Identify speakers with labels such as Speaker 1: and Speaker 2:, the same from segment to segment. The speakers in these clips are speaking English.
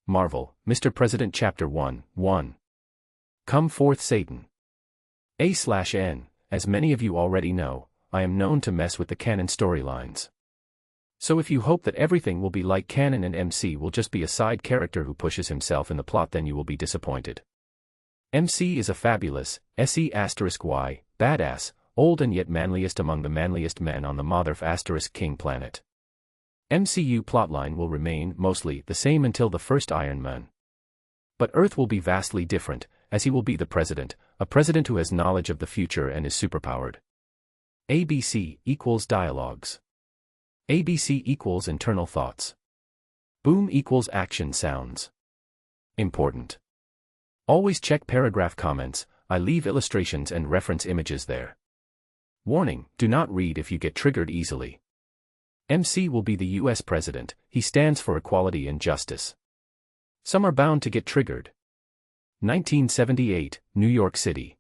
Speaker 1: Marvel, Mr. President Chapter 1, 1. Come forth Satan. A/N, as many of you already know, I am known to mess with the canon storylines. So if you hope that everything will be like canon and MC will just be a side character who pushes himself in the plot, then you will be disappointed. MC is a fabulous, SE*Y, badass, old and yet manliest among the manliest men on the Mother*King planet. MCU plotline will remain, mostly, the same until the first Iron Man. But Earth will be vastly different, as he will be the president, a president who has knowledge of the future and is superpowered. ABC equals dialogues. ABC equals internal thoughts. Boom equals action sounds. Important. Always check paragraph comments, I leave illustrations and reference images there. Warning, do not read if you get triggered easily. MC will be the US president, he stands for equality and justice. Some are bound to get triggered. 1978, New York City.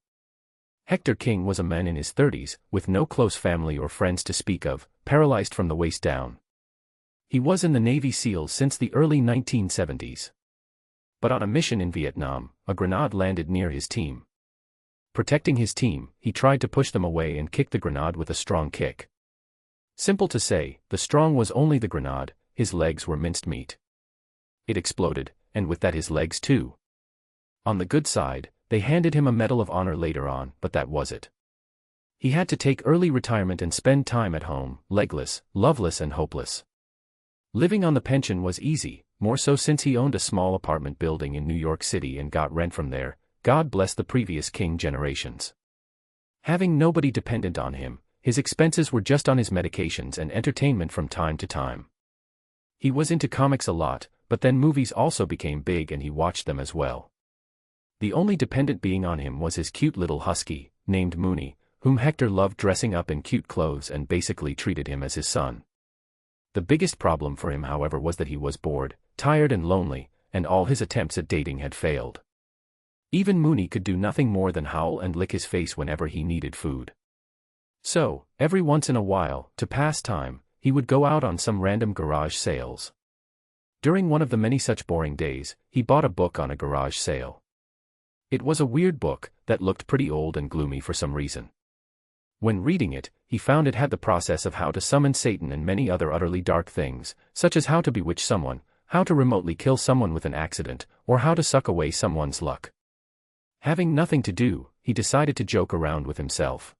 Speaker 1: Hector King was a man in his 30s, with no close family or friends to speak of, paralyzed from the waist down. He was in the Navy SEALs since the early 1970s. But on a mission in Vietnam, a grenade landed near his team. Protecting his team, he tried to push them away and kick the grenade with a strong kick. Simple to say, the strong was only the grenade, his legs were minced meat. It exploded, and with that his legs too. On the good side, they handed him a Medal of Honor later on, but that was it. He had to take early retirement and spend time at home, legless, loveless and hopeless. Living on the pension was easy, more so since he owned a small apartment building in New York City and got rent from there, God bless the previous King generations. Having nobody dependent on him, his expenses were just on his medications and entertainment from time to time. He was into comics a lot, but then movies also became big and he watched them as well. The only dependent being on him was his cute little husky, named Mooney, whom Hector loved dressing up in cute clothes and basically treated him as his son. The biggest problem for him, however, was that he was bored, tired and lonely, and all his attempts at dating had failed. Even Mooney could do nothing more than howl and lick his face whenever he needed food. So, every once in a while, to pass time, he would go out on some random garage sales. During one of the many such boring days, he bought a book on a garage sale. It was a weird book that looked pretty old and gloomy for some reason. When reading it, he found it had the process of how to summon Satan and many other utterly dark things, such as how to bewitch someone, how to remotely kill someone with an accident, or how to suck away someone's luck. Having nothing to do, he decided to joke around with himself.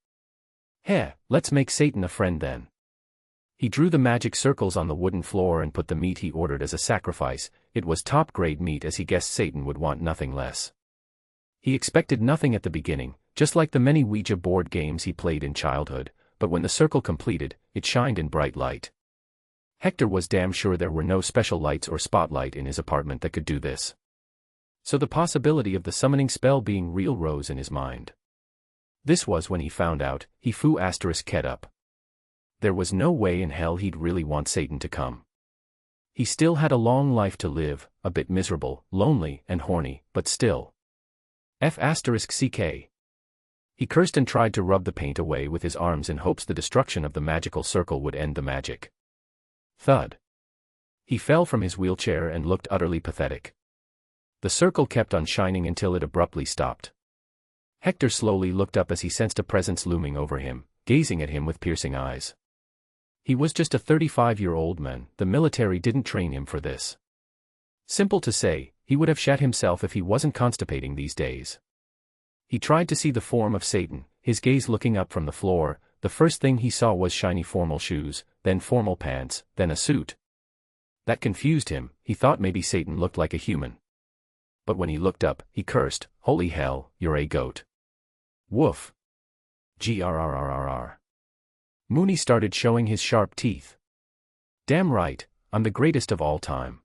Speaker 1: Heh, let's make Satan a friend then. He drew the magic circles on the wooden floor and put the meat he ordered as a sacrifice. It was top-grade meat, as he guessed Satan would want nothing less. He expected nothing at the beginning, just like the many Ouija board games he played in childhood, but when the circle completed, it shined in bright light. Hector was damn sure there were no special lights or spotlight in his apartment that could do this. So the possibility of the summoning spell being real rose in his mind. This was when he found out, he *ket up. There was no way in hell he'd really want Satan to come. He still had a long life to live, a bit miserable, lonely, and horny, but still. F***ck. He cursed and tried to rub the paint away with his arms in hopes the destruction of the magical circle would end the magic. Thud. He fell from his wheelchair and looked utterly pathetic. The circle kept on shining until it abruptly stopped. Hector slowly looked up as he sensed a presence looming over him, gazing at him with piercing eyes. He was just a 35-year-old man, the military didn't train him for this. Simple to say, he would have shat himself if he wasn't constipating these days. He tried to see the form of Satan, his gaze looking up from the floor. The first thing he saw was shiny formal shoes, then formal pants, then a suit. That confused him, he thought maybe Satan looked like a human. But when he looked up, he cursed, "Holy hell, you're a goat." Woof. Grrrrrrr. Mooney started showing his sharp teeth. Damn right, I'm the greatest of all time.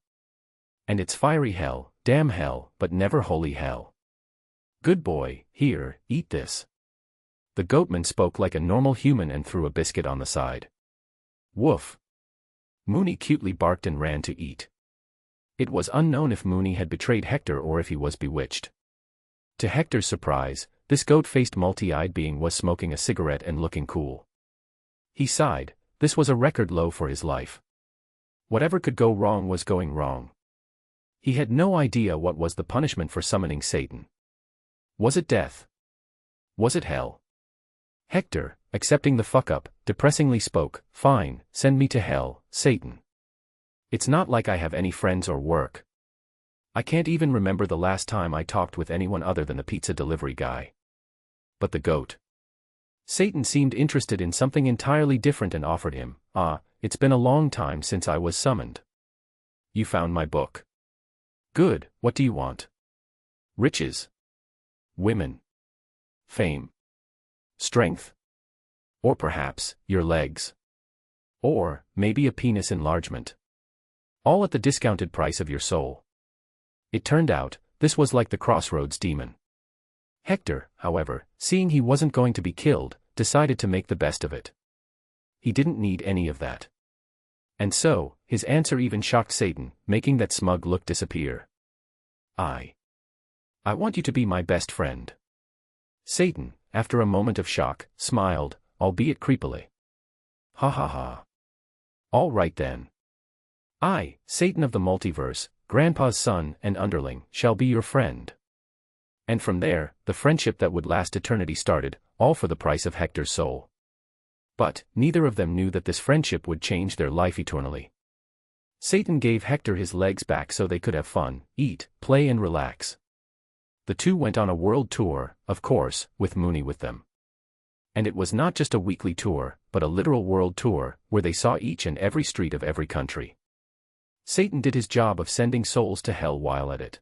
Speaker 1: And it's fiery hell, damn hell, but never holy hell. Good boy, here, eat this. The goatman spoke like a normal human and threw a biscuit on the side. Woof. Mooney cutely barked and ran to eat. It was unknown if Mooney had betrayed Hector or if he was bewitched. To Hector's surprise, this goat-faced multi-eyed being was smoking a cigarette and looking cool. He sighed, this was a record low for his life. Whatever could go wrong was going wrong. He had no idea what was the punishment for summoning Satan. Was it death? Was it hell? Hector, accepting the fuck-up, depressingly spoke, "Fine, send me to hell, Satan. It's not like I have any friends or work. I can't even remember the last time I talked with anyone other than the pizza delivery guy." But the goat. Satan seemed interested in something entirely different and offered him, "It's been a long time since I was summoned. You found my book. Good, what do you want? Riches? Women? Fame? Strength? Or perhaps, your legs? Or, maybe a penis enlargement? All at the discounted price of your soul." It turned out, this was like the Crossroads demon. Hector, however, seeing he wasn't going to be killed, decided to make the best of it. He didn't need any of that. And so, his answer even shocked Satan, making that smug look disappear. I want you to be my best friend." Satan, after a moment of shock, smiled, albeit creepily. "Ha ha ha. All right then. I, Satan of the multiverse, Grandpa's son and underling, shall be your friend." And from there, the friendship that would last eternity started, all for the price of Hector's soul. But, neither of them knew that this friendship would change their life eternally. Satan gave Hector his legs back so they could have fun, eat, play and relax. The two went on a world tour, of course, with Mooney with them. And it was not just a weekly tour, but a literal world tour, where they saw each and every street of every country. Satan did his job of sending souls to hell while at it.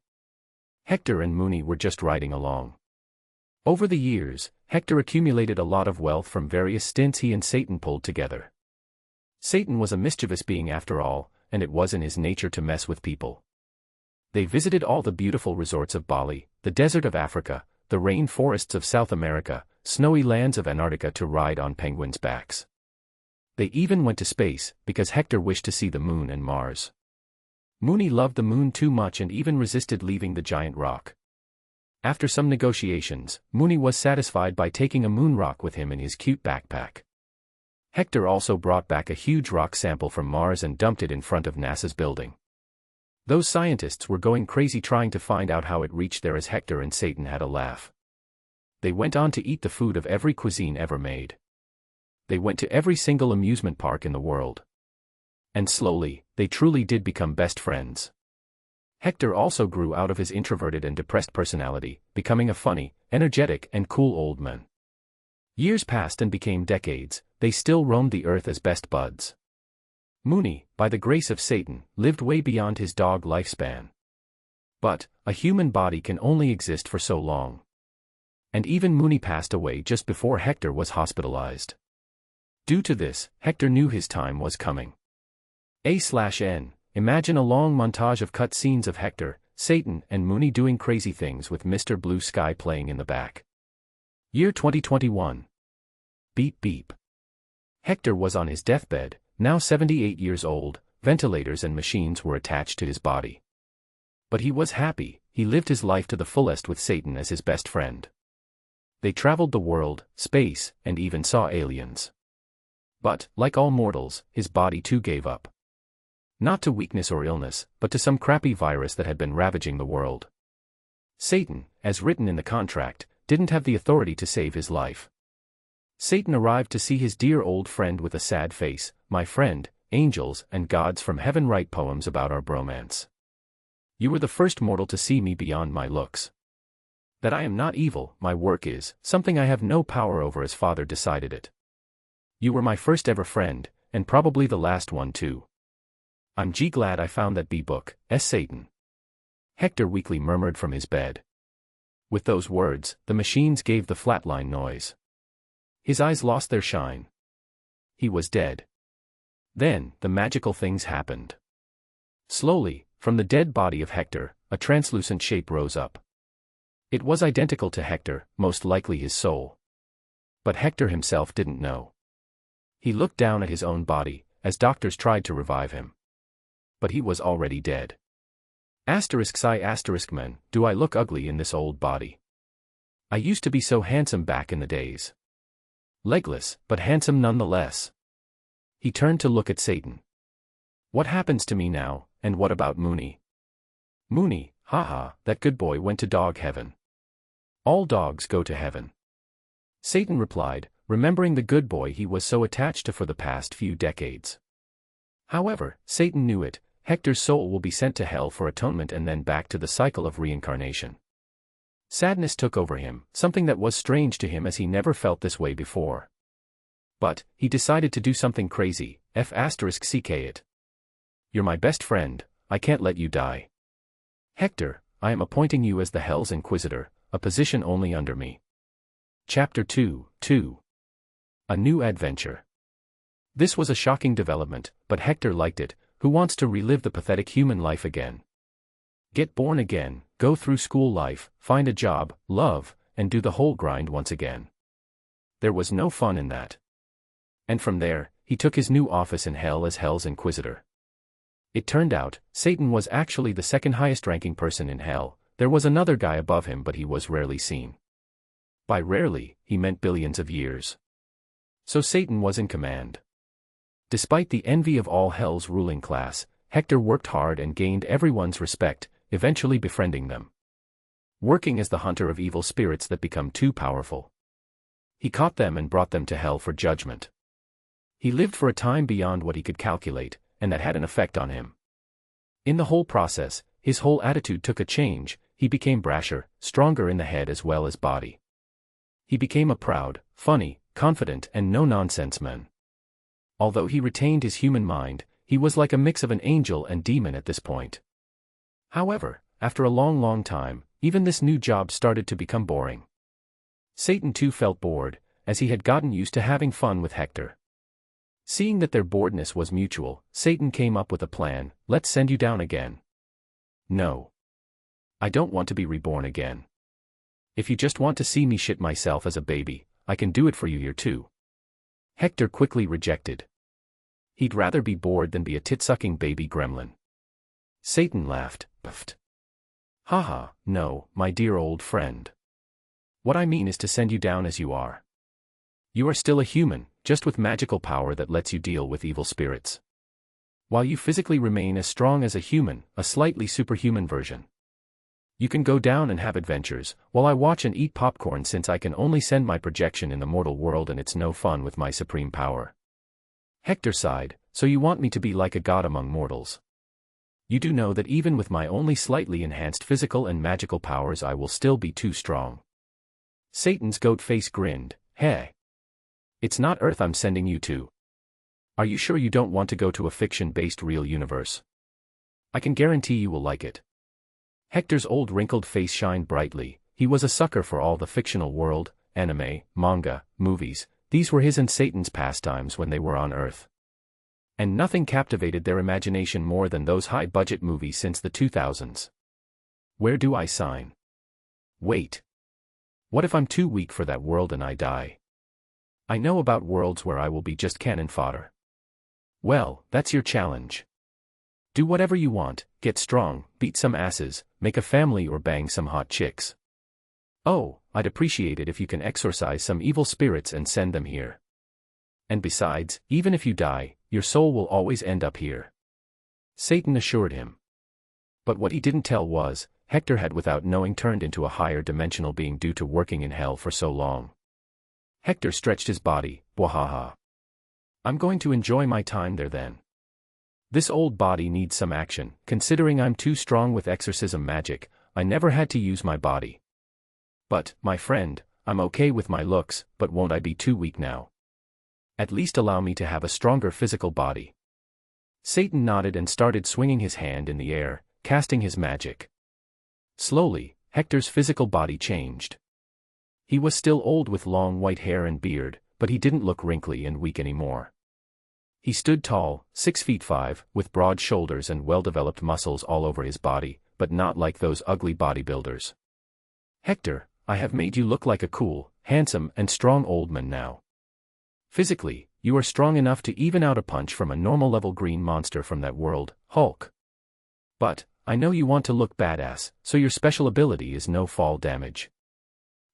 Speaker 1: Hector and Mooney were just riding along. Over the years, Hector accumulated a lot of wealth from various stints he and Satan pulled together. Satan was a mischievous being after all, and it was in his nature to mess with people. They visited all the beautiful resorts of Bali, the desert of Africa, the rain forests of South America, snowy lands of Antarctica to ride on penguins' backs. They even went to space, because Hector wished to see the moon and Mars. Mooney loved the moon too much and even resisted leaving the giant rock. After some negotiations, Mooney was satisfied by taking a moon rock with him in his cute backpack. Hector also brought back a huge rock sample from Mars and dumped it in front of NASA's building. Those scientists were going crazy trying to find out how it reached there as Hector and Satan had a laugh. They went on to eat the food of every cuisine ever made. They went to every single amusement park in the world. And slowly, they truly did become best friends. Hector also grew out of his introverted and depressed personality, becoming a funny, energetic and cool old man. Years passed and became decades, they still roamed the earth as best buds. Mooney, by the grace of Satan, lived way beyond his dog lifespan. But, a human body can only exist for so long. And even Mooney passed away just before Hector was hospitalized. Due to this, Hector knew his time was coming. A/N, imagine a long montage of cut scenes of Hector, Satan and Mooney doing crazy things with Mr. Blue Sky playing in the back. Year 2021. Beep beep. Hector was on his deathbed, now 78 years old, ventilators and machines were attached to his body. But he was happy, he lived his life to the fullest with Satan as his best friend. They traveled the world, space, and even saw aliens. But, like all mortals, his body too gave up. Not to weakness or illness, but to some crappy virus that had been ravaging the world. Satan, as written in the contract, didn't have the authority to save his life. Satan arrived to see his dear old friend with a sad face. "My friend, angels and gods from heaven write poems about our bromance. You were the first mortal to see me beyond my looks. That I am not evil, my work is, something I have no power over as Father decided it. You were my first ever friend, and probably the last one too. I'm glad I found that book, Satan." Hector weakly murmured from his bed. With those words, the machines gave the flatline noise. His eyes lost their shine. He was dead. Then, the magical things happened. Slowly, from the dead body of Hector, a translucent shape rose up. It was identical to Hector, most likely his soul. But Hector himself didn't know. He looked down at his own body, as doctors tried to revive him. But he was already dead. ****man, do I look ugly in this old body? I used to be so handsome back in the days. Legless, but handsome nonetheless." He turned to look at Satan. "What happens to me now, and what about Mooney? Mooney, haha, that good boy went to dog heaven. All dogs go to heaven. Satan replied, remembering the good boy he was so attached to for the past few decades. However, Satan knew it, Hector's soul will be sent to hell for atonement and then back to the cycle of reincarnation. Sadness took over him, something that was strange to him as he never felt this way before. But, he decided to do something crazy, *CK it. You're my best friend, I can't let you die. Hector, I am appointing you as the Hell's Inquisitor, a position only under me. Chapter 2, 2. A New Adventure. This was a shocking development, but Hector liked it. Who wants to relive the pathetic human life again? Get born again, go through school life, find a job, love, and do the whole grind once again. There was no fun in that. And from there, he took his new office in hell as Hell's Inquisitor. It turned out, Satan was actually the second highest ranking person in hell. There was another guy above him, but he was rarely seen. By rarely, he meant billions of years. So Satan was in command. Despite the envy of all hell's ruling class, Hector worked hard and gained everyone's respect, eventually befriending them. Working as the hunter of evil spirits that become too powerful. He caught them and brought them to hell for judgment. He lived for a time beyond what he could calculate, and that had an effect on him. In the whole process, his whole attitude took a change. He became brasher, stronger in the head as well as body. He became a proud, funny, confident and no-nonsense man. Although he retained his human mind, he was like a mix of an angel and demon at this point. However, after a long time, even this new job started to become boring. Satan too felt bored, as he had gotten used to having fun with Hector. Seeing that their boredness was mutual, Satan came up with a plan. Let's send you down again. No. I don't want to be reborn again. If you just want to see me shit myself as a baby, I can do it for you here too. Hector quickly rejected. He'd rather be bored than be a tit-sucking baby gremlin. Satan laughed, puffed. Haha, no, my dear old friend. What I mean is to send you down as you are. You are still a human, just with magical power that lets you deal with evil spirits. While you physically remain as strong as a human, a slightly superhuman version. You can go down and have adventures, while I watch and eat popcorn since I can only send my projection in the mortal world and it's no fun with my supreme power. Hector sighed, so you want me to be like a god among mortals. You do know that even with my only slightly enhanced physical and magical powers I will still be too strong. Satan's goat face grinned, hey. It's not Earth I'm sending you to. Are you sure you don't want to go to a fiction-based real universe? I can guarantee you will like it. Hector's old wrinkled face shined brightly. He was a sucker for all the fictional world, anime, manga, movies. These were his and Satan's pastimes when they were on Earth. And nothing captivated their imagination more than those high-budget movies since the 2000s. Where do I sign? Wait. What if I'm too weak for that world and I die? I know about worlds where I will be just cannon fodder. Well, that's your challenge. Do whatever you want, get strong, beat some asses, make a family or bang some hot chicks. Oh, I'd appreciate it if you can exorcise some evil spirits and send them here. And besides, even if you die, your soul will always end up here. Satan assured him. But what he didn't tell was, Hector had without knowing turned into a higher dimensional being due to working in hell for so long. Hector stretched his body, wahaha. I'm going to enjoy my time there then. This old body needs some action. Considering I'm too strong with exorcism magic, I never had to use my body. But, my friend, I'm okay with my looks, but won't I be too weak now? At least allow me to have a stronger physical body. Satan nodded and started swinging his hand in the air, casting his magic. Slowly, Hector's physical body changed. He was still old with long white hair and beard, but he didn't look wrinkly and weak anymore. He stood tall, 6'5", with broad shoulders and well-developed muscles all over his body, but not like those ugly bodybuilders. Hector, I have made you look like a cool, handsome, and strong old man now. Physically, you are strong enough to even out a punch from a normal-level green monster from that world, Hulk. But, I know you want to look badass, so your special ability is no fall damage.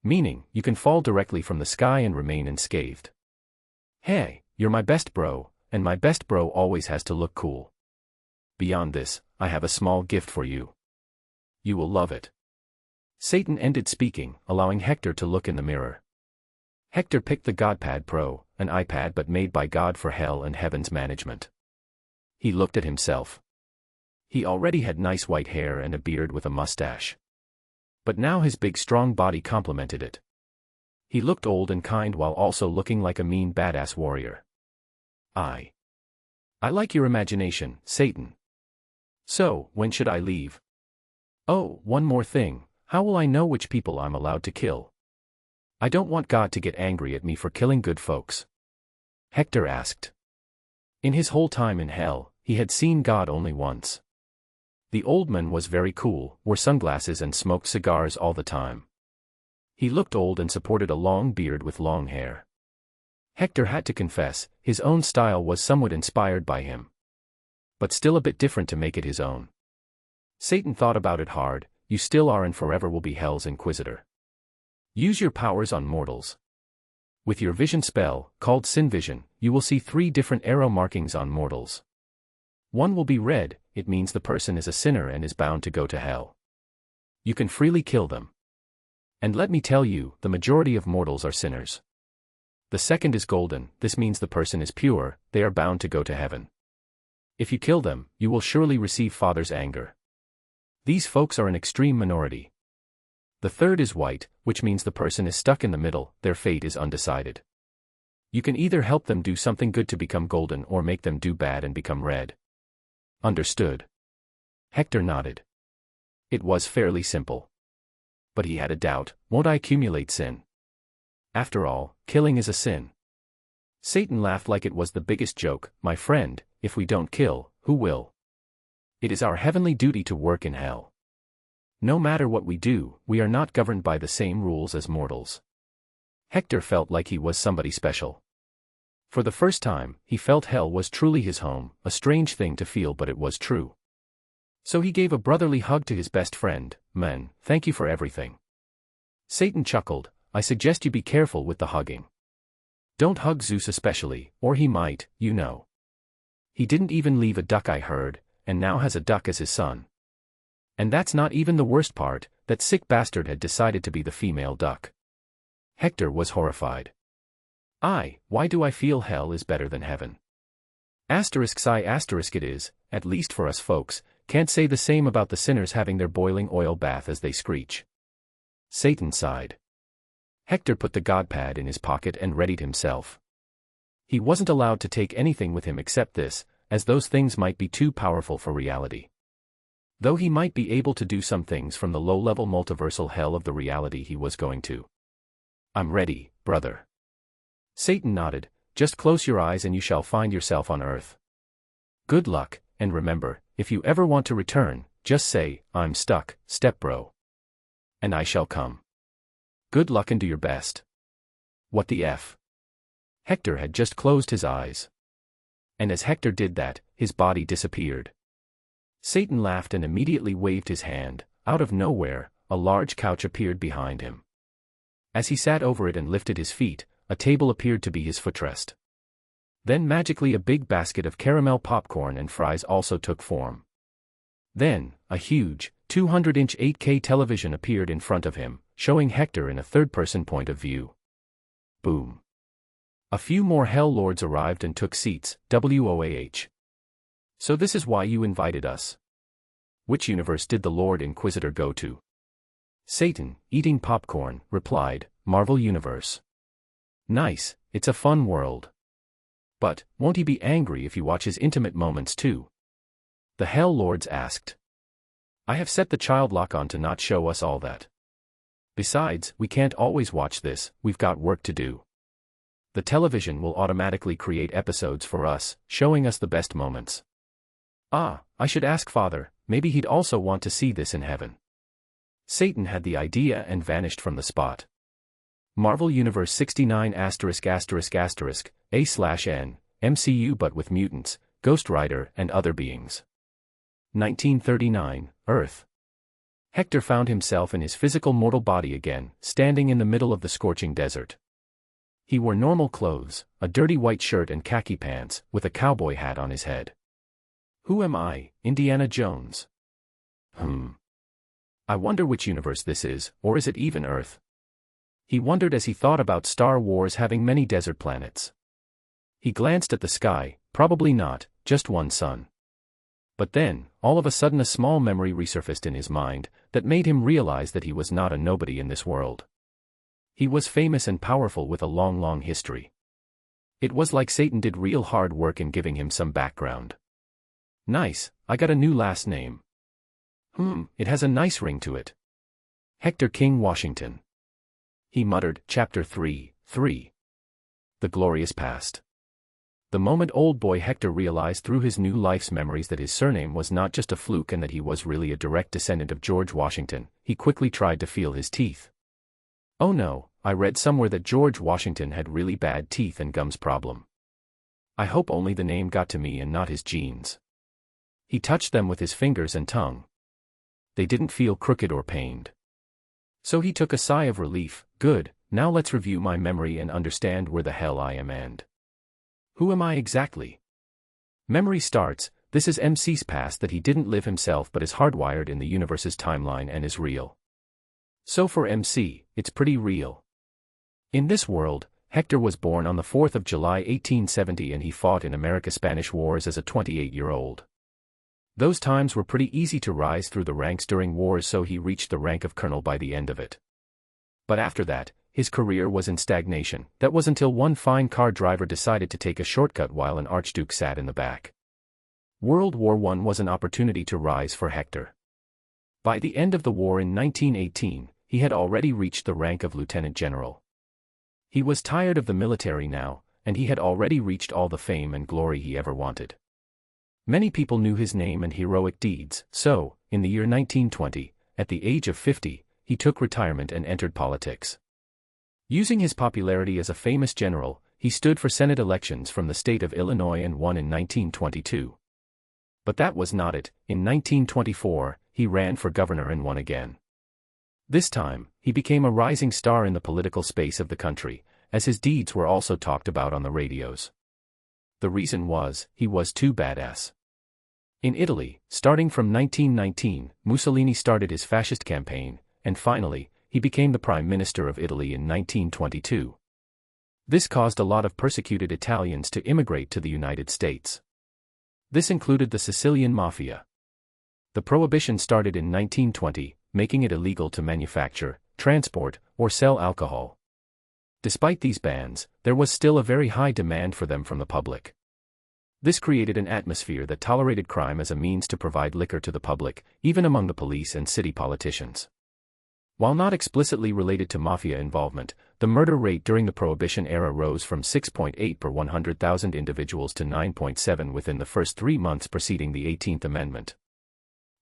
Speaker 1: Meaning, you can fall directly from the sky and remain unscathed. Hey, you're my best bro, and my best bro always has to look cool. Beyond this, I have a small gift for you. You will love it. Satan ended speaking, allowing Hector to look in the mirror. Hector picked the GodPad Pro, an iPad but made by God for hell and heaven's management. He looked at himself. He already had nice white hair and a beard with a mustache. But now his big strong body complemented it. He looked old and kind while also looking like a mean badass warrior. I like your imagination, Satan. So, when should I leave? Oh, one more thing, how will I know which people I'm allowed to kill? I don't want God to get angry at me for killing good folks. Hector asked. In his whole time in hell, he had seen God only once. The old man was very cool, wore sunglasses and smoked cigars all the time. He looked old and sported a long beard with long hair. Hector had to confess, his own style was somewhat inspired by him. But still a bit different to make it his own. Satan thought about it hard. You still are and forever will be Hell's Inquisitor. Use your powers on mortals. With your vision spell, called Sin Vision, you will see 3 different arrow markings on mortals. One will be red, it means the person is a sinner and is bound to go to hell. You can freely kill them. And let me tell you, the majority of mortals are sinners. The second is golden, this means the person is pure, they are bound to go to heaven. If you kill them, you will surely receive Father's anger. These folks are an extreme minority. The third is white, which means the person is stuck in the middle, their fate is undecided. You can either help them do something good to become golden or make them do bad and become red. Understood? Hector nodded. It was fairly simple. But he had a doubt, won't I accumulate sin? After all, killing is a sin. Satan laughed like it was the biggest joke, my friend, if we don't kill, who will? It is our heavenly duty to work in hell. No matter what we do, we are not governed by the same rules as mortals. Hector felt like he was somebody special. For the first time, he felt hell was truly his home, a strange thing to feel but it was true. So he gave a brotherly hug to his best friend. Man, thank you for everything. Satan chuckled, I suggest you be careful with the hugging. Don't hug Zeus especially, or he might, you know. He didn't even leave a duck I heard, and now has a duck as his son. And that's not even the worst part, that sick bastard had decided to be the female duck. Hector was horrified. Why do I feel hell is better than heaven? It is, at least for us folks, can't say the same about the sinners having their boiling oil bath as they screech. Satan sighed. Hector put the GodPad in his pocket and readied himself. He wasn't allowed to take anything with him except this, as those things might be too powerful for reality. Though he might be able to do some things from the low-level multiversal hell of the reality he was going to. I'm ready, brother. Satan nodded, just close your eyes and you shall find yourself on Earth. Good luck, and remember, if you ever want to return, just say, I'm stuck, stepbro. And I shall come. Good luck and do your best. What the F? Hector had just closed his eyes. And as Hector did that, his body disappeared. Satan laughed and immediately waved his hand. Out of nowhere, a large couch appeared behind him. As he sat over it and lifted his feet, a table appeared to be his footrest. Then magically a big basket of caramel popcorn and fries also took form. Then, a huge, 200-inch 8K television appeared in front of him, showing Hector in a third-person point of view. Boom. A few more Hell Lords arrived and took seats, WOAH. So this is why you invited us. Which universe did the Lord Inquisitor go to? Satan, eating popcorn, replied, Marvel Universe. Nice, it's a fun world. But, won't he be angry if you watch his intimate moments too? The Hell Lords asked. I have set the child lock on to not show us all that. Besides, we can't always watch this, we've got work to do. The television will automatically create episodes for us, showing us the best moments. I should ask Father, maybe he'd also want to see this in heaven. Satan had the idea and vanished from the spot. Marvel Universe 69*****, A/N, MCU but with mutants, Ghost Rider and other beings. 1939, Earth. Hector found himself in his physical mortal body again, standing in the middle of the scorching desert. He wore normal clothes, a dirty white shirt and khaki pants, with a cowboy hat on his head. Who am I, Indiana Jones? I wonder which universe this is, or is it even Earth? He wondered as he thought about Star Wars having many desert planets. He glanced at the sky, probably not, just one sun. But then, all of a sudden a small memory resurfaced in his mind, that made him realize that he was not a nobody in this world. He was famous and powerful with a long history. It was like Satan did real hard work in giving him some background. Nice, I got a new last name. It has a nice ring to it. Hector King Washington. He muttered, Chapter 3. The Glorious Past. The moment old boy Hector realized through his new life's memories that his surname was not just a fluke and that he was really a direct descendant of George Washington, he quickly tried to feel his teeth. Oh no, I read somewhere that George Washington had really bad teeth and gums problem. I hope only the name got to me and not his genes. He touched them with his fingers and tongue. They didn't feel crooked or pained. So he took a sigh of relief. Good, now let's review my memory and understand where the hell I am and who am I exactly? Memory starts. This is MC's past that he didn't live himself but is hardwired in the universe's timeline and is real. So for MC, it's pretty real. In this world, Hector was born on the 4th of July 1870 and he fought in America-Spanish wars as a 28-year-old. Those times were pretty easy to rise through the ranks during wars, so he reached the rank of colonel by the end of it. But after that, his career was in stagnation. That was until one fine car driver decided to take a shortcut while an archduke sat in the back. World War I was an opportunity to rise for Hector. By the end of the war in 1918, he had already reached the rank of lieutenant general. He was tired of the military now, and he had already reached all the fame and glory he ever wanted. Many people knew his name and heroic deeds, so, in the year 1920, at the age of 50, he took retirement and entered politics. Using his popularity as a famous general, he stood for Senate elections from the state of Illinois and won in 1922. But that was not it. In 1924, he ran for governor and won again. This time, he became a rising star in the political space of the country, as his deeds were also talked about on the radios. The reason was, he was too badass. In Italy, starting from 1919, Mussolini started his fascist campaign, and finally, he became the Prime Minister of Italy in 1922. This caused a lot of persecuted Italians to immigrate to the United States. This included the Sicilian Mafia. The Prohibition started in 1920, making it illegal to manufacture, transport, or sell alcohol. Despite these bans, there was still a very high demand for them from the public. This created an atmosphere that tolerated crime as a means to provide liquor to the public, even among the police and city politicians. While not explicitly related to mafia involvement, the murder rate during the Prohibition era rose from 6.8 per 100,000 individuals to 9.7 within the first 3 months preceding the 18th Amendment.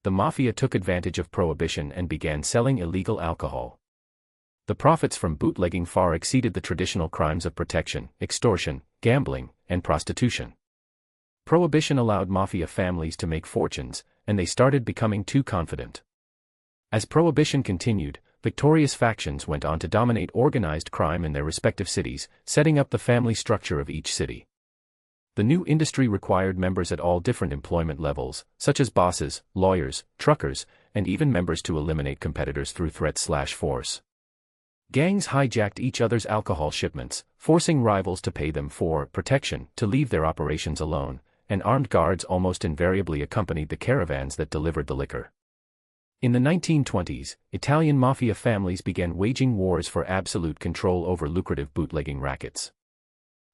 Speaker 1: The mafia took advantage of Prohibition and began selling illegal alcohol. The profits from bootlegging far exceeded the traditional crimes of protection, extortion, gambling, and prostitution. Prohibition allowed mafia families to make fortunes, and they started becoming too confident. As Prohibition continued, victorious factions went on to dominate organized crime in their respective cities, setting up the family structure of each city. The new industry required members at all different employment levels, such as bosses, lawyers, truckers, and even members to eliminate competitors through threat/force. Gangs hijacked each other's alcohol shipments, forcing rivals to pay them for protection to leave their operations alone, and armed guards almost invariably accompanied the caravans that delivered the liquor. In the 1920s, Italian mafia families began waging wars for absolute control over lucrative bootlegging rackets.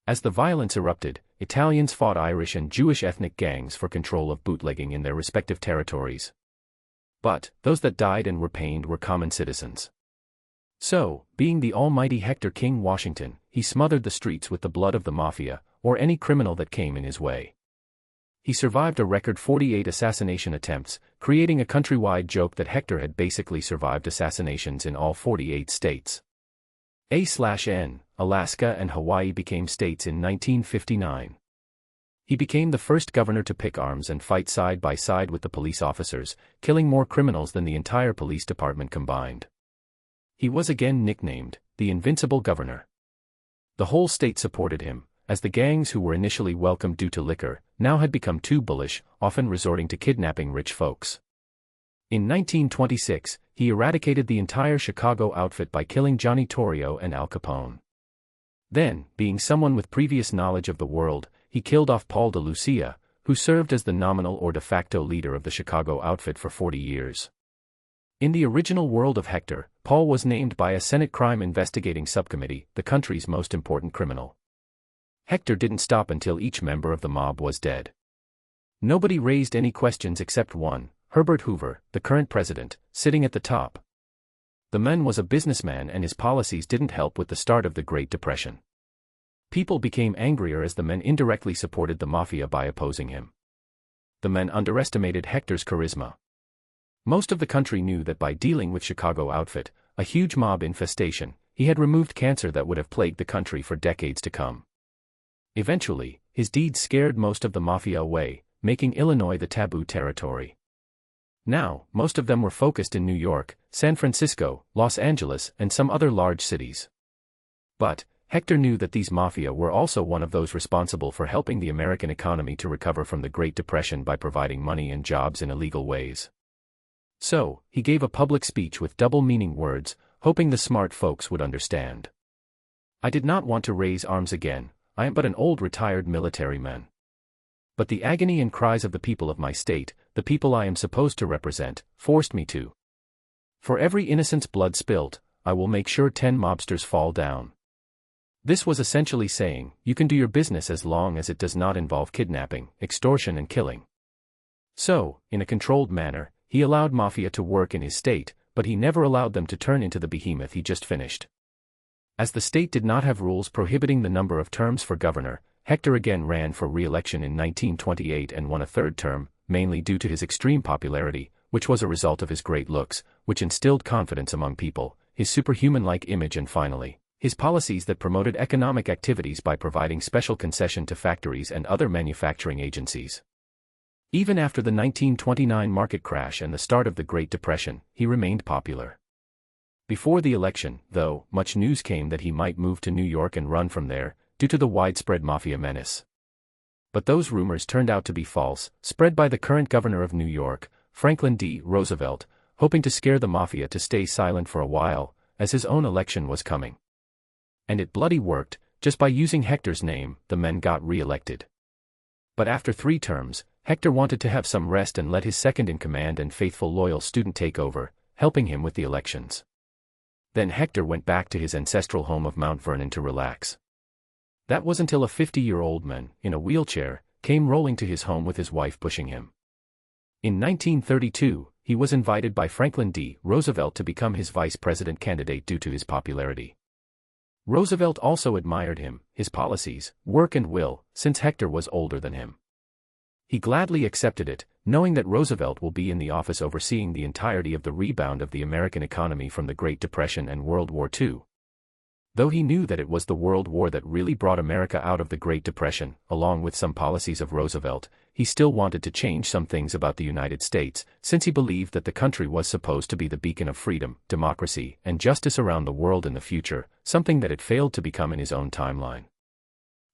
Speaker 1: As the violence erupted, Italians fought Irish and Jewish ethnic gangs for control of bootlegging in their respective territories. But, those that died and were pained were common citizens. So, being the almighty Hector King Washington, he smothered the streets with the blood of the mafia, or any criminal that came in his way. He survived a record 48 assassination attempts, creating a countrywide joke that Hector had basically survived assassinations in all 48 states. A/N, Alaska and Hawaii became states in 1959. He became the first governor to pick arms and fight side by side with the police officers, killing more criminals than the entire police department combined. He was again nicknamed the Invincible Governor. The whole state supported him, as the gangs who were initially welcomed due to liquor, now had become too bullish, often resorting to kidnapping rich folks. In 1926, he eradicated the entire Chicago outfit by killing Johnny Torrio and Al Capone. Then, being someone with previous knowledge of the world, he killed off Paul de Lucia, who served as the nominal or de facto leader of the Chicago outfit for 40 years. In the original world of Hector, Paul was named by a Senate crime investigating subcommittee, the country's most important criminal. Hector didn't stop until each member of the mob was dead. Nobody raised any questions except one, Herbert Hoover, the current president, sitting at the top. The man was a businessman and his policies didn't help with the start of the Great Depression. People became angrier as the men indirectly supported the mafia by opposing him. The men underestimated Hector's charisma. Most of the country knew that by dealing with Chicago outfit, a huge mob infestation, he had removed cancer that would have plagued the country for decades to come. Eventually, his deeds scared most of the mafia away, making Illinois the taboo territory. Now, most of them were focused in New York, San Francisco, Los Angeles, and some other large cities. But Hector knew that these mafia were also one of those responsible for helping the American economy to recover from the Great Depression by providing money and jobs in illegal ways. So, he gave a public speech with double-meaning words, hoping the smart folks would understand. "I did not want to raise arms again, I am but an old retired military man. But the agony and cries of the people of my state, the people I am supposed to represent, forced me to. For every innocent's blood spilt, I will make sure 10 mobsters fall down." This was essentially saying, you can do your business as long as it does not involve kidnapping, extortion and killing. So, in a controlled manner, he allowed mafia to work in his state, but he never allowed them to turn into the behemoth he just finished. As the state did not have rules prohibiting the number of terms for governor, Hector again ran for re-election in 1928 and won a third term, mainly due to his extreme popularity, which was a result of his great looks, which instilled confidence among people, his superhuman-like image and finally, his policies that promoted economic activities by providing special concession to factories and other manufacturing agencies. Even after the 1929 market crash and the start of the Great Depression, he remained popular. Before the election, though, much news came that he might move to New York and run from there, due to the widespread mafia menace. But those rumors turned out to be false, spread by the current governor of New York, Franklin D. Roosevelt, hoping to scare the mafia to stay silent for a while, as his own election was coming. And it bloody worked, just by using Hector's name, the men got re-elected. But after 3 terms, Hector wanted to have some rest and let his second-in-command and faithful loyal student take over, helping him with the elections. Then Hector went back to his ancestral home of Mount Vernon to relax. That was until a 50-year-old man, in a wheelchair, came rolling to his home with his wife pushing him. In 1932, he was invited by Franklin D. Roosevelt to become his vice president candidate due to his popularity. Roosevelt also admired him, his policies, work and will, since Hector was older than him. He gladly accepted it, knowing that Roosevelt will be in the office overseeing the entirety of the rebound of the American economy from the Great Depression and World War II. Though he knew that it was the World War that really brought America out of the Great Depression, along with some policies of Roosevelt, he still wanted to change some things about the United States, since he believed that the country was supposed to be the beacon of freedom, democracy, and justice around the world in the future, something that it failed to become in his own timeline.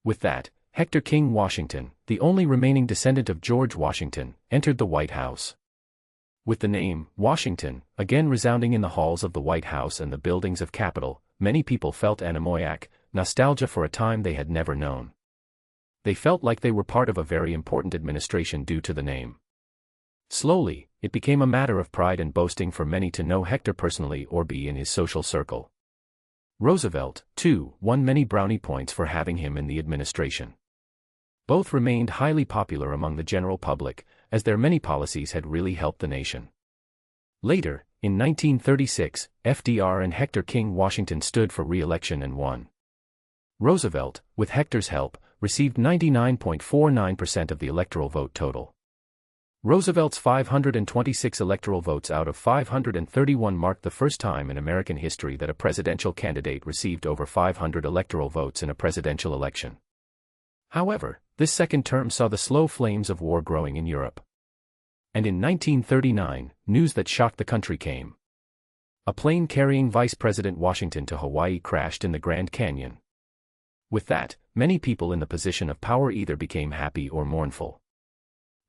Speaker 1: With that, Hector King Washington, the only remaining descendant of George Washington, entered the White House. With the name, Washington, again resounding in the halls of the White House and the buildings of Capitol, many people felt anemoiac, nostalgia for a time they had never known. They felt like they were part of a very important administration due to the name. Slowly, it became a matter of pride and boasting for many to know Hector personally or be in his social circle. Roosevelt, too, won many brownie points for having him in the administration. Both remained highly popular among the general public, as their many policies had really helped the nation. Later, in 1936, FDR and Hector King Washington stood for re-election and won. Roosevelt, with Hector's help, received 99.49% of the electoral vote total. Roosevelt's 526 electoral votes out of 531 marked the first time in American history that a presidential candidate received over 500 electoral votes in a presidential election. However, this second term saw the slow flames of war growing in Europe. And in 1939, news that shocked the country came. A plane carrying Vice President Washington to Hawaii crashed in the Grand Canyon. With that, many people in the position of power either became happy or mournful.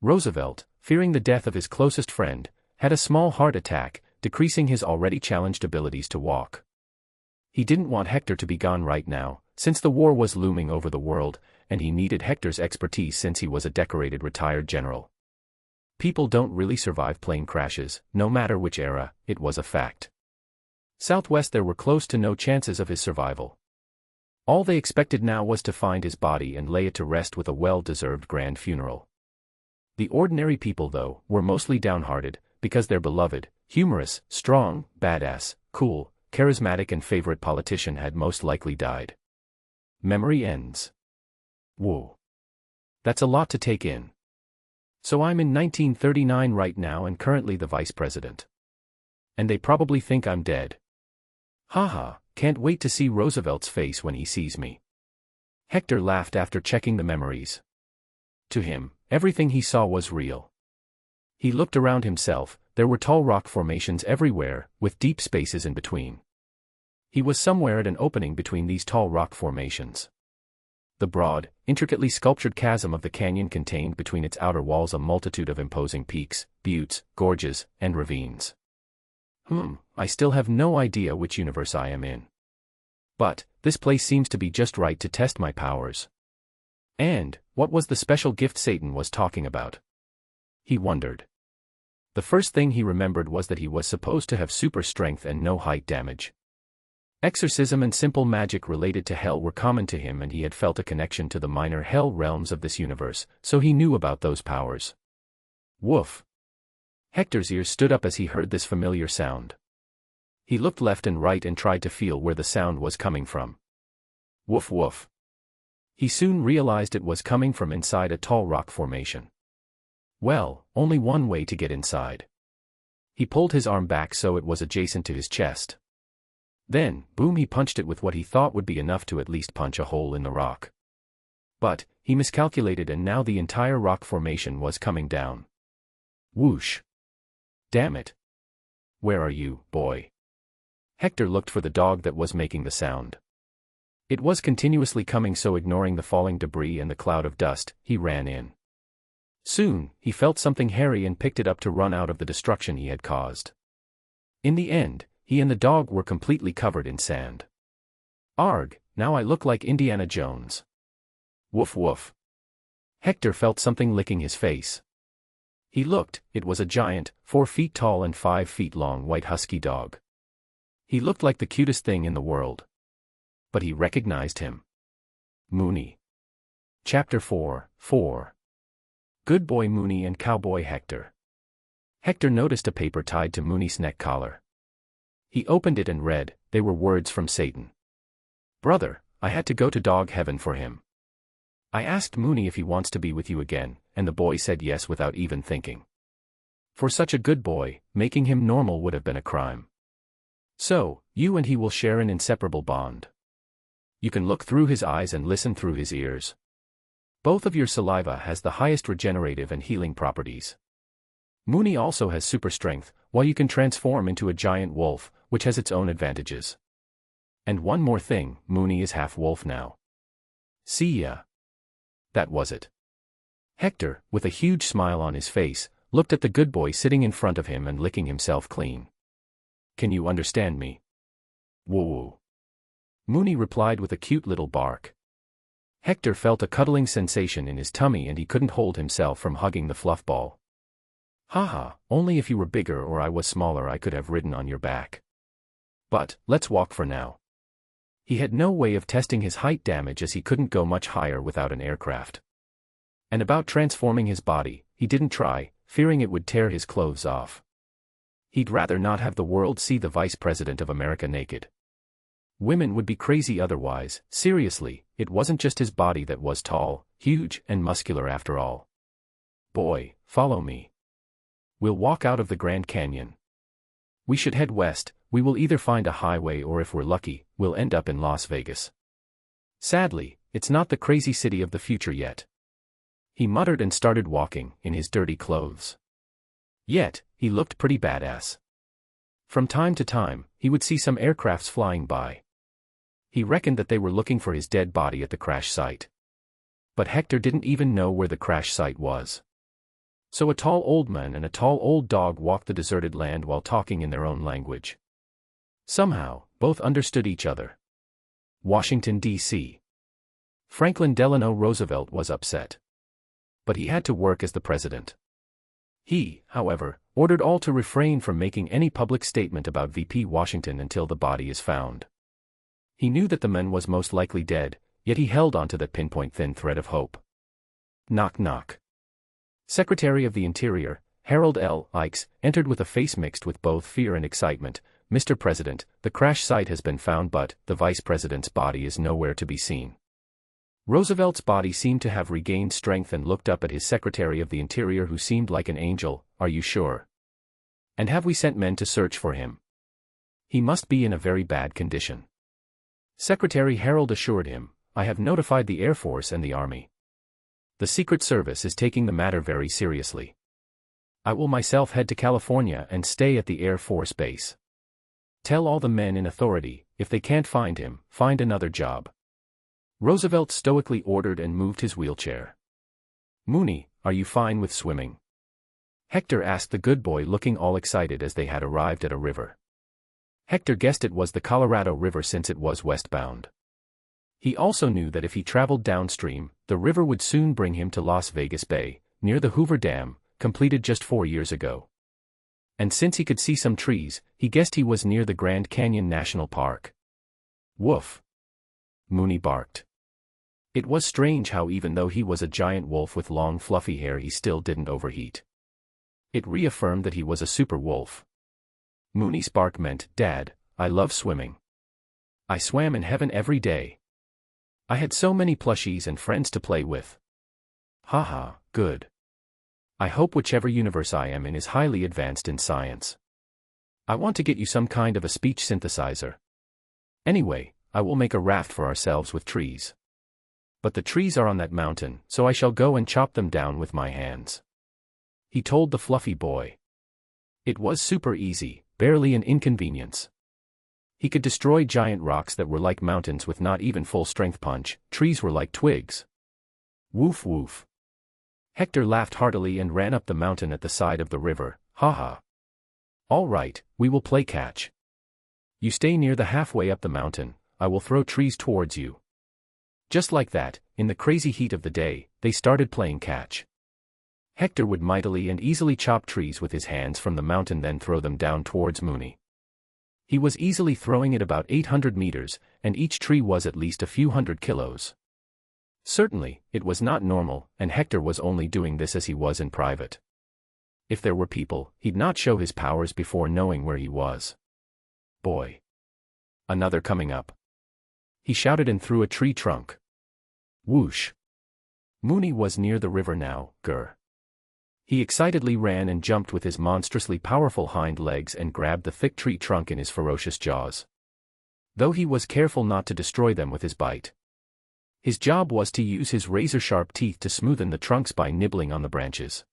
Speaker 1: Roosevelt, fearing the death of his closest friend, had a small heart attack, decreasing his already challenged abilities to walk. He didn't want Hector to be gone right now, since the war was looming over the world, and he needed Hector's expertise since he was a decorated retired general. People don't really survive plane crashes, no matter which era, it was a fact. Southwest there were close to no chances of his survival. All they expected now was to find his body and lay it to rest with a well-deserved grand funeral. The ordinary people, though, were mostly downhearted, because their beloved, humorous, strong, badass, cool, charismatic and favorite politician had most likely died. Memory ends. Whoa. That's a lot to take in. So I'm in 1939 right now and currently the vice president. And they probably think I'm dead. Haha, can't wait to see Roosevelt's face when he sees me. Hector laughed after checking the memories. To him, everything he saw was real. He looked around himself, there were tall rock formations everywhere, with deep spaces in between. He was somewhere at an opening between these tall rock formations. The broad, intricately sculptured chasm of the canyon contained between its outer walls a multitude of imposing peaks, buttes, gorges, and ravines. I still have no idea which universe I am in. But, this place seems to be just right to test my powers. And, what was the special gift Satan was talking about? He wondered. The first thing he remembered was that he was supposed to have super strength and no height damage. Exorcism and simple magic related to hell were common to him and he had felt a connection to the minor hell realms of this universe, so he knew about those powers. Woof. Hector's ears stood up as he heard this familiar sound. He looked left and right and tried to feel where the sound was coming from. Woof woof. He soon realized it was coming from inside a tall rock formation. Well, only one way to get inside. He pulled his arm back so it was adjacent to his chest. Then, boom, he punched it with what he thought would be enough to at least punch a hole in the rock. But, he miscalculated and now the entire rock formation was coming down. Whoosh. Damn it. Where are you, boy? Hector looked for the dog that was making the sound. It was continuously coming, so ignoring the falling debris and the cloud of dust, he ran in. Soon, he felt something hairy and picked it up to run out of the destruction he had caused. In the end, he and the dog were completely covered in sand. Arg, now I look like Indiana Jones. Woof woof. Hector felt something licking his face. He looked, it was a giant, 4 feet tall and 5 feet long white husky dog. He looked like the cutest thing in the world. But he recognized him. Mooney. Chapter 4. Good boy Mooney and cowboy Hector. Hector noticed a paper tied to Mooney's neck collar. He opened it and read, they were words from Satan. Brother, I had to go to dog heaven for him. I asked Mooney if he wants to be with you again, and the boy said yes without even thinking. For such a good boy, making him normal would have been a crime. So, you and he will share an inseparable bond. You can look through his eyes and listen through his ears. Both of your saliva has the highest regenerative and healing properties. Mooney also has super strength, while you can transform into a giant wolf, which has its own advantages. And one more thing, Mooney is half wolf now. See ya. That was it. Hector, with a huge smile on his face, looked at the good boy sitting in front of him and licking himself clean. Can you understand me? Woo. Mooney replied with a cute little bark. Hector felt a cuddling sensation in his tummy and he couldn't hold himself from hugging the fluff ball. Haha, only if you were bigger or I was smaller I could have ridden on your back. But, let's walk for now. He had no way of testing his height damage as he couldn't go much higher without an aircraft. And about transforming his body, he didn't try, fearing it would tear his clothes off. He'd rather not have the world see the Vice President of America naked. Women would be crazy otherwise. Seriously, it wasn't just his body that was tall, huge, and muscular after all. Boy, follow me. We'll walk out of the Grand Canyon. We should head west. We will either find a highway or if we're lucky, we'll end up in Las Vegas. Sadly, it's not the crazy city of the future yet. He muttered and started walking, in his dirty clothes. Yet, he looked pretty badass. From time to time, he would see some aircrafts flying by. He reckoned that they were looking for his dead body at the crash site. But Hector didn't even know where the crash site was. So a tall old man and a tall old dog walked the deserted land while talking in their own language. Somehow, both understood each other. Washington, D.C. Franklin Delano Roosevelt was upset. But he had to work as the president. He, however, ordered all to refrain from making any public statement about VP Washington until the body is found. He knew that the man was most likely dead, yet he held on to that pinpoint thin thread of hope. Knock knock. Secretary of the Interior, Harold L. Ikes, entered with a face mixed with both fear and excitement. Mr. President, the crash site has been found, but the Vice President's body is nowhere to be seen. Roosevelt's body seemed to have regained strength and looked up at his Secretary of the Interior, who seemed like an angel. Are you sure? And have we sent men to search for him? He must be in a very bad condition. Secretary Harold assured him, I have notified the Air Force and the Army. The Secret Service is taking the matter very seriously. I will myself head to California and stay at the Air Force Base. Tell all the men in authority, if they can't find him, find another job. Roosevelt stoically ordered and moved his wheelchair. Mooney, are you fine with swimming? Hector asked the good boy, looking all excited as they had arrived at a river. Hector guessed it was the Colorado River since it was westbound. He also knew that if he traveled downstream, the river would soon bring him to Las Vegas Bay, near the Hoover Dam, completed just 4 years ago. And since he could see some trees, he guessed he was near the Grand Canyon National Park. Woof! Mooney barked. It was strange how even though he was a giant wolf with long fluffy hair, he still didn't overheat. It reaffirmed that he was a super wolf. Mooney's bark meant, Dad, I love swimming. I swam in heaven every day. I had so many plushies and friends to play with. Haha, good. I hope whichever universe I am in is highly advanced in science. I want to get you some kind of a speech synthesizer. Anyway, I will make a raft for ourselves with trees. But the trees are on that mountain, so I shall go and chop them down with my hands. He told the fluffy boy. It was super easy, barely an inconvenience. He could destroy giant rocks that were like mountains with not even full-strength punch. Trees were like twigs. Woof woof. Hector laughed heartily and ran up the mountain at the side of the river. Haha. All right, we will play catch. You stay near the halfway up the mountain, I will throw trees towards you. Just like that, in the crazy heat of the day, they started playing catch. Hector would mightily and easily chop trees with his hands from the mountain, then throw them down towards Mooney. He was easily throwing it about 800 meters, and each tree was at least a few hundred kilos. Certainly, it was not normal, and Hector was only doing this as he was in private. If there were people, he'd not show his powers before knowing where he was. Boy. Another coming up. He shouted and threw a tree trunk. Whoosh. Mooney was near the river now, grr. He excitedly ran and jumped with his monstrously powerful hind legs and grabbed the thick tree trunk in his ferocious jaws. Though he was careful not to destroy them with his bite. His job was to use his razor-sharp teeth to smoothen the trunks by nibbling on the branches.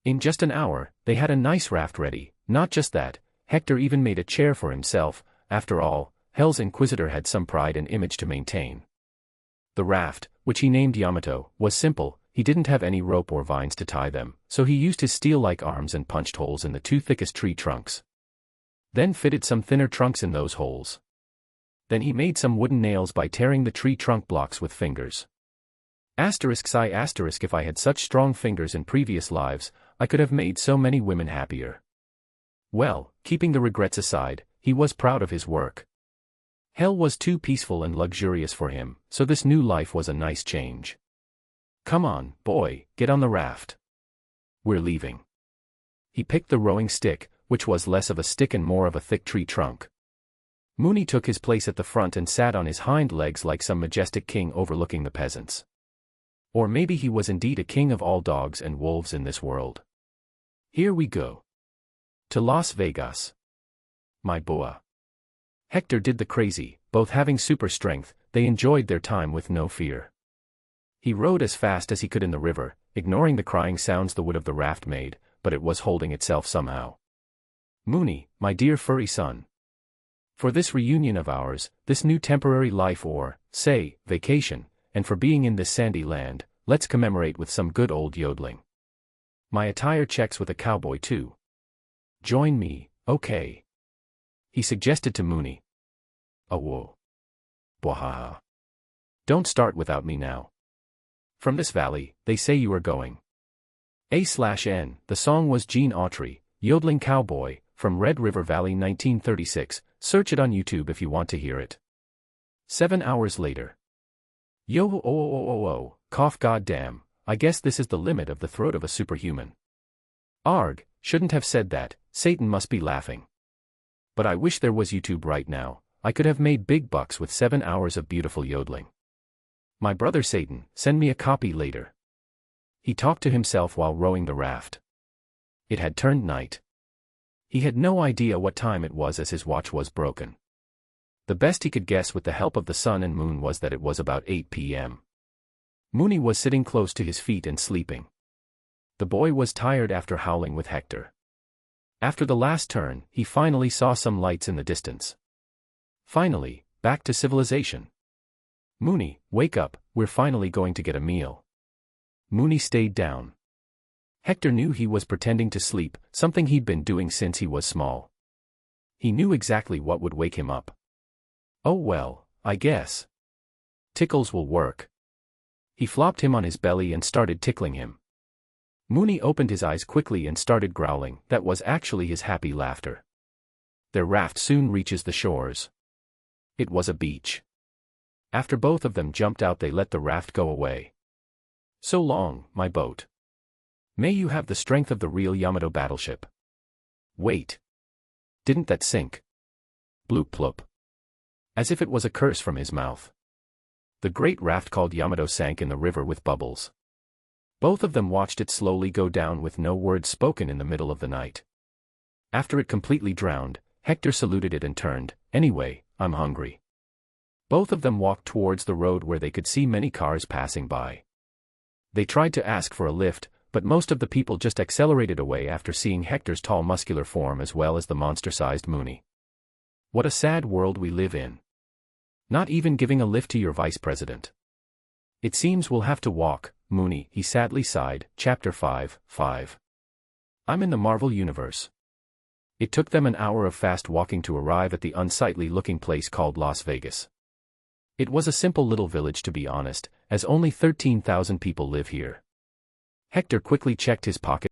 Speaker 1: In just an hour, they had a nice raft ready. Not just that, Hector even made a chair for himself. After all, Hell's Inquisitor had some pride and image to maintain. The raft, which he named Yamato, was simple. He didn't have any rope or vines to tie them, so he used his steel-like arms and punched holes in the 2 thickest tree trunks. Then fitted some thinner trunks in those holes. Then he made some wooden nails by tearing the tree trunk blocks with fingers. If I had such strong fingers in previous lives, I could have made so many women happier. Well, keeping the regrets aside, he was proud of his work. Hell was too peaceful and luxurious for him, so this new life was a nice change. Come on, boy, get on the raft. We're leaving. He picked the rowing stick, which was less of a stick and more of a thick tree trunk. Mooney took his place at the front and sat on his hind legs like some majestic king overlooking the peasants. Or maybe he was indeed a king of all dogs and wolves in this world. Here we go. To Las Vegas. My boa. Hector did the crazy, both having super strength, they enjoyed their time with no fear. He rowed as fast as he could in the river, ignoring the crying sounds the wood of the raft made, but it was holding itself somehow. Mooney, my dear furry son. For this reunion of ours, this new temporary life or, say, vacation, and for being in this sandy land, let's commemorate with some good old yodeling. My attire checks with a cowboy too. Join me, okay? He suggested to Mooney. Oh whoa. Bwahaha. Don't start without me now. From this valley, they say you are going. A/N, the song was Gene Autry, Yodeling Cowboy, from Red River Valley 1936, search it on YouTube if you want to hear it. 7 hours later. Yo cough goddamn, I guess this is the limit of the throat of a superhuman. Arg, shouldn't have said that, Satan must be laughing. But I wish there was YouTube right now, I could have made big bucks with 7 hours of beautiful yodeling. My brother Satan, send me a copy later. He talked to himself while rowing the raft. It had turned night. He had no idea what time it was as his watch was broken. The best he could guess with the help of the sun and moon was that it was about 8 p.m. Mooney was sitting close to his feet and sleeping. The boy was tired after howling with Hector. After the last turn, he finally saw some lights in the distance. Finally, back to civilization. Mooney, wake up, we're finally going to get a meal. Mooney stayed down. Hector knew he was pretending to sleep, something he'd been doing since he was small. He knew exactly what would wake him up. Oh well, I guess. Tickles will work. He flopped him on his belly and started tickling him. Mooney opened his eyes quickly and started growling. That was actually his happy laughter. Their raft soon reaches the shores. It was a beach. After both of them jumped out, they let the raft go away. So long, my boat. May you have the strength of the real Yamato battleship. Wait. Didn't that sink? Bloop plop. As if it was a curse from his mouth. The great raft called Yamato sank in the river with bubbles. Both of them watched it slowly go down with no words spoken in the middle of the night. After it completely drowned, Hector saluted it and turned. Anyway, I'm hungry. Both of them walked towards the road where they could see many cars passing by. They tried to ask for a lift, but most of the people just accelerated away after seeing Hector's tall muscular form as well as the monster-sized Mooney. What a sad world we live in. Not even giving a lift to your vice president. It seems we'll have to walk, Mooney, he sadly sighed. Chapter 5. I'm in the Marvel Universe. It took them an hour of fast walking to arrive at the unsightly-looking place called Las Vegas. It was a simple little village to be honest, as only 13,000 people live here. Hector quickly checked his pocket.